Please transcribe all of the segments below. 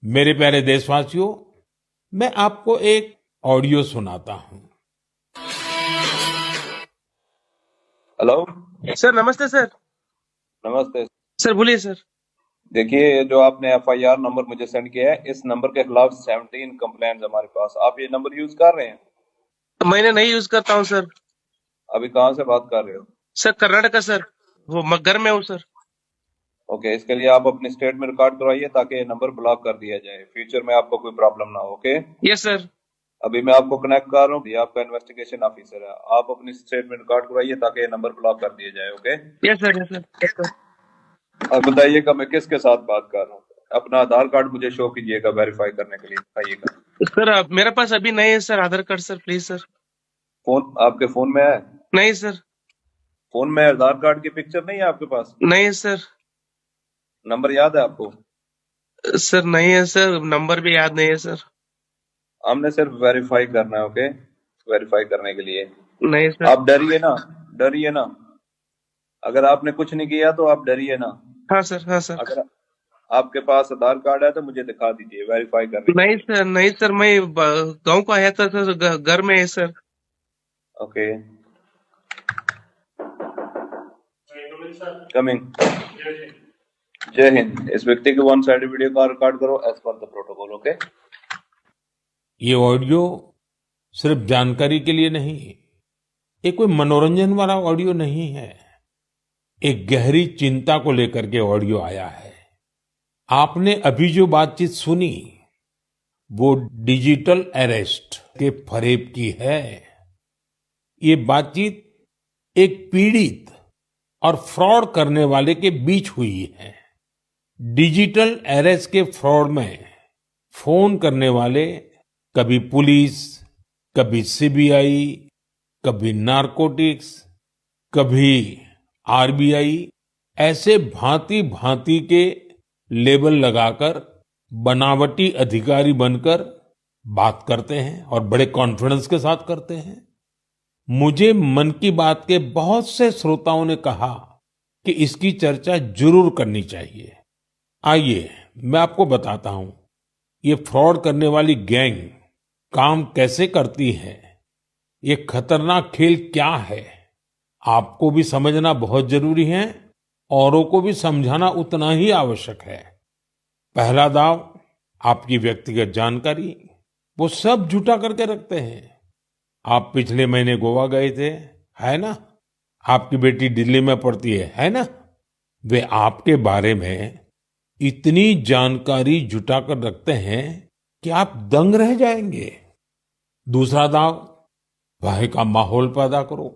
मेरे प्यारे देशवासियों, मैं आपको एक ऑडियो सुनाता हूं। हेलो। सर नमस्ते सर। नमस्ते। सर बोलिए सर। देखिए, ये जो आपने एफआईआर नंबर मुझे सेंड किया है, इस नंबर के खिलाफ 17 कंप्लेंट्स हमारे पास। आप ये नंबर यूज कर रहे हैं? मैंने नहीं यूज करता हूँ सर। अभी कहाँ से बात कर रहे हो? सर कर्नाटका सर, वो घर में हूँ सर। ओके, इसके लिए आप अपनी स्टेट में रिकॉर्ड करवाइए ताकि ये नंबर ब्लॉक कर दिया जाए, फ्यूचर में आपको कोई प्रॉब्लम ना हो। Okay, yes sir. अभी मैं आपको कनेक्ट कर रहा हूँ, ये आपका इन्वेस्टिगेशन ऑफिसर है। आप अपनी स्टेट में रिकॉर्ड करवाइए ताकि ये नंबर ब्लॉक कर दिया जाए। Okay, yes sir, yes sir, yes sir. अब बताइएगा मैं किसके साथ बात कर रहा हूँ। अपना आधार कार्ड मुझे शो कीजिएगा वेरीफाई करने के लिए, बताइएगा। सर मेरे पास अभी नहीं है sir Aadhaar card sir, please sir. Phone आपके फोन में है? नहीं सर। फोन में आधार कार्ड की पिक्चर नहीं है आपके पास? नहीं सर। नंबर याद है आपको? सर नहीं है सर, नंबर भी याद नहीं है सर। हमने सिर्फ वेरीफाई करना है। ओके, वेरीफाई करने के लिए नहीं सर। आप डरिए ना, डरिए ना। अगर आपने कुछ नहीं किया तो आप डरिए ना। हाँ सर, हाँ सर। अगर आपके पास आधार कार्ड है तो मुझे दिखा दीजिए वेरीफाई करने के नहीं लिए। सर, नहीं सर, मैं गांव को आया था सर, घर में है सर। Okay, coming. जय हिंद। इस व्यक्ति के वन साइड वीडियो का रिकॉर्ड करो as per the protocol. Okay, ये ऑडियो सिर्फ जानकारी के लिए नहीं, ये कोई मनोरंजन वाला ऑडियो नहीं है। एक गहरी चिंता को लेकर के ऑडियो आया है। आपने अभी जो बातचीत सुनी, वो डिजिटल अरेस्ट के फरेब की है। ये बातचीत एक पीड़ित और फ्रॉड करने वाले के बीच हुई है। डिजिटल अरेस्ट के फ्रॉड में फोन करने वाले कभी पुलिस, कभी सीबीआई, कभी नारकोटिक्स, कभी आरबीआई, ऐसे भांति भांति के लेबल लगाकर बनावटी अधिकारी बनकर बात करते हैं और बड़े कॉन्फिडेंस के साथ करते हैं। मुझे मन की बात के बहुत से श्रोताओं ने कहा कि इसकी चर्चा जरूर करनी चाहिए। आइए मैं आपको बताता हूं ये फ्रॉड करने वाली गैंग काम कैसे करती है, ये खतरनाक खेल क्या है। आपको भी समझना बहुत जरूरी है, औरों को भी समझाना उतना ही आवश्यक है। पहला दाव, आपकी व्यक्तिगत जानकारी, वो सब जुटा करके रखते हैं। आप पिछले महीने गोवा गए थे, है ना? आपकी बेटी दिल्ली में पढ़ती है ना? वे आपके बारे में इतनी जानकारी जुटा कर रखते हैं कि आप दंग रह जाएंगे। दूसरा दाव, भय का माहौल पैदा करो।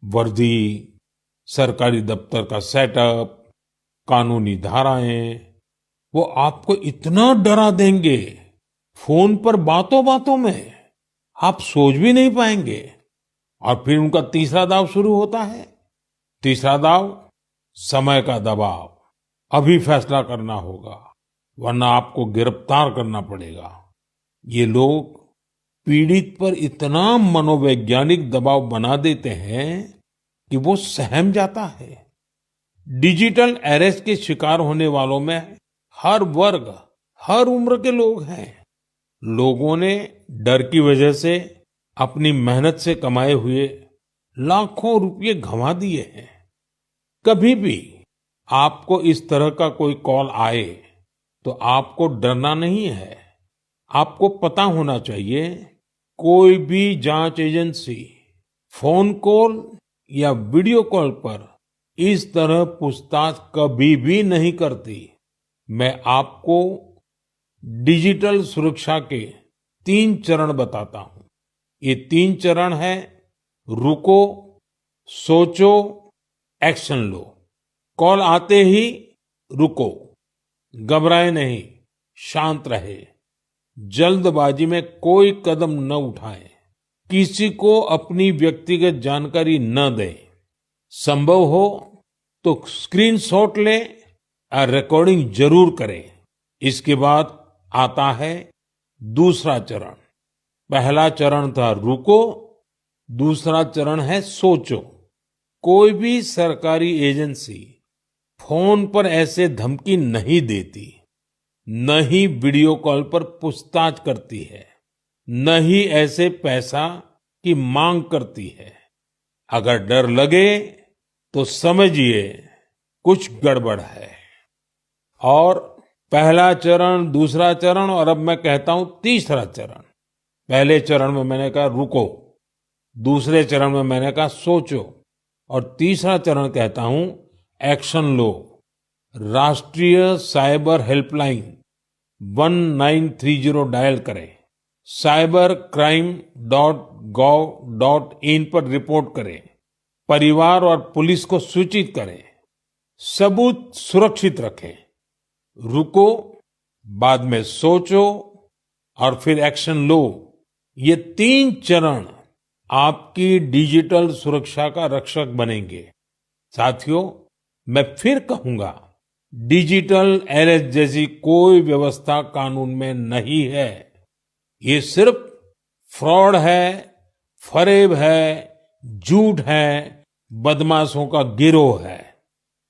वर्दी, सरकारी दफ्तर का सेटअप, कानूनी धाराएं, वो आपको इतना डरा देंगे, फोन पर बातों बातों में आप सोच भी नहीं पाएंगे। और फिर उनका तीसरा दाव शुरू होता है। तीसरा दाव, समय का दबाव। अभी फैसला करना होगा, वरना आपको गिरफ्तार करना पड़ेगा। ये लोग पीड़ित पर इतना मनोवैज्ञानिक दबाव बना देते हैं कि वो सहम जाता है। डिजिटल अरेस्ट के शिकार होने वालों में हर वर्ग, हर उम्र के लोग हैं। लोगों ने डर की वजह से अपनी मेहनत से कमाए हुए लाखों रुपए गंवा दिए हैं। कभी भी आपको इस तरह का कोई कॉल आए तो आपको डरना नहीं है। आपको पता होना चाहिए, कोई भी जांच एजेंसी फोन कॉल या वीडियो कॉल पर इस तरह पूछताछ कभी भी नहीं करती। मैं आपको डिजिटल सुरक्षा के 3 चरण बताता हूं। ये 3 चरण है: रुको, सोचो, एक्शन लो। कॉल आते ही रुको, घबराए नहीं, शांत रहे, जल्दबाजी में कोई कदम न उठाएं, किसी को अपनी व्यक्तिगत जानकारी न दें। संभव हो तो स्क्रीनशॉट लें और रिकॉर्डिंग जरूर करें। इसके बाद आता है दूसरा चरण। पहला चरण था रुको, दूसरा चरण है सोचो। कोई भी सरकारी एजेंसी फोन पर ऐसे धमकी नहीं देती। न ही वीडियो कॉल पर पूछताछ करती है, न ही ऐसे पैसा की मांग करती है। अगर डर लगे तो समझिए कुछ गड़बड़ है। और पहला चरण, दूसरा चरण और अब मैं कहता हूं तीसरा चरण। पहले चरण में मैंने कहा रुको, दूसरे चरण में मैंने कहा सोचो, और तीसरा चरण कहता हूं एक्शन लो। राष्ट्रीय साइबर हेल्पलाइन 1930 डायल करें, cybercrime.gov.in पर रिपोर्ट करें, परिवार और पुलिस को सूचित करें, सबूत सुरक्षित रखें। रुको, बाद में सोचो और फिर एक्शन लो। ये 3 चरण आपकी डिजिटल सुरक्षा का रक्षक बनेंगे। साथियों, मैं फिर कहूंगा, डिजिटल अरेस्ट जैसी कोई व्यवस्था कानून में नहीं है। ये सिर्फ फ्रॉड है, फरेब है, झूठ है, बदमाशों का गिरोह है।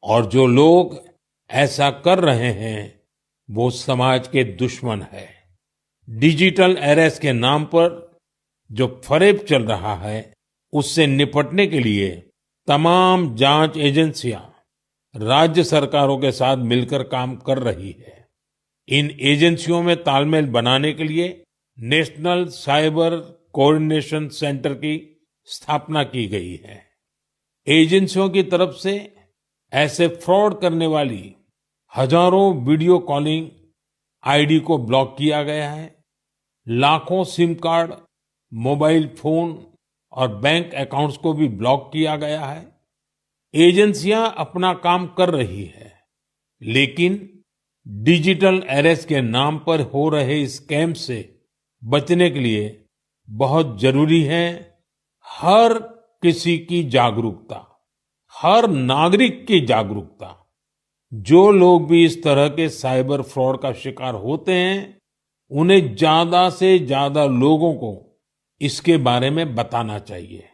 और जो लोग ऐसा कर रहे हैं वो समाज के दुश्मन है। डिजिटल अरेस्ट के नाम पर जो फरेब चल रहा है उससे निपटने के लिए तमाम जांच एजेंसियां राज्य सरकारों के साथ मिलकर काम कर रही है। इन एजेंसियों में तालमेल बनाने के लिए नेशनल साइबर कोऑर्डिनेशन सेंटर की स्थापना की गई है। एजेंसियों की तरफ से ऐसे फ्रॉड करने वाली हजारों वीडियो कॉलिंग आईडी को ब्लॉक किया गया है। लाखों सिम कार्ड, मोबाइल फोन और बैंक अकाउंट्स को भी ब्लॉक किया गया है। एजेंसियां अपना काम कर रही है, लेकिन डिजिटल अरेस्ट के नाम पर हो रहे स्कैम से बचने के लिए बहुत जरूरी है हर किसी की जागरूकता, हर नागरिक की जागरूकता। जो लोग भी इस तरह के साइबर फ्रॉड का शिकार होते हैं, उन्हें ज्यादा से ज्यादा लोगों को इसके बारे में बताना चाहिए।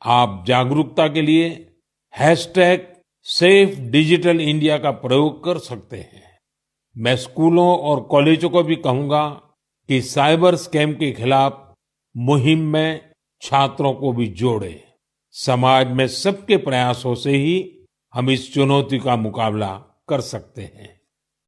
आप जागरूकता के लिए #सेफ डिजिटल इंडिया का प्रयोग कर सकते हैं। मैं स्कूलों और कॉलेजों को भी कहूंगा कि साइबर स्कैम के खिलाफ मुहिम में छात्रों को भी जोड़े। समाज में सबके प्रयासों से ही हम इस चुनौती का मुकाबला कर सकते हैं।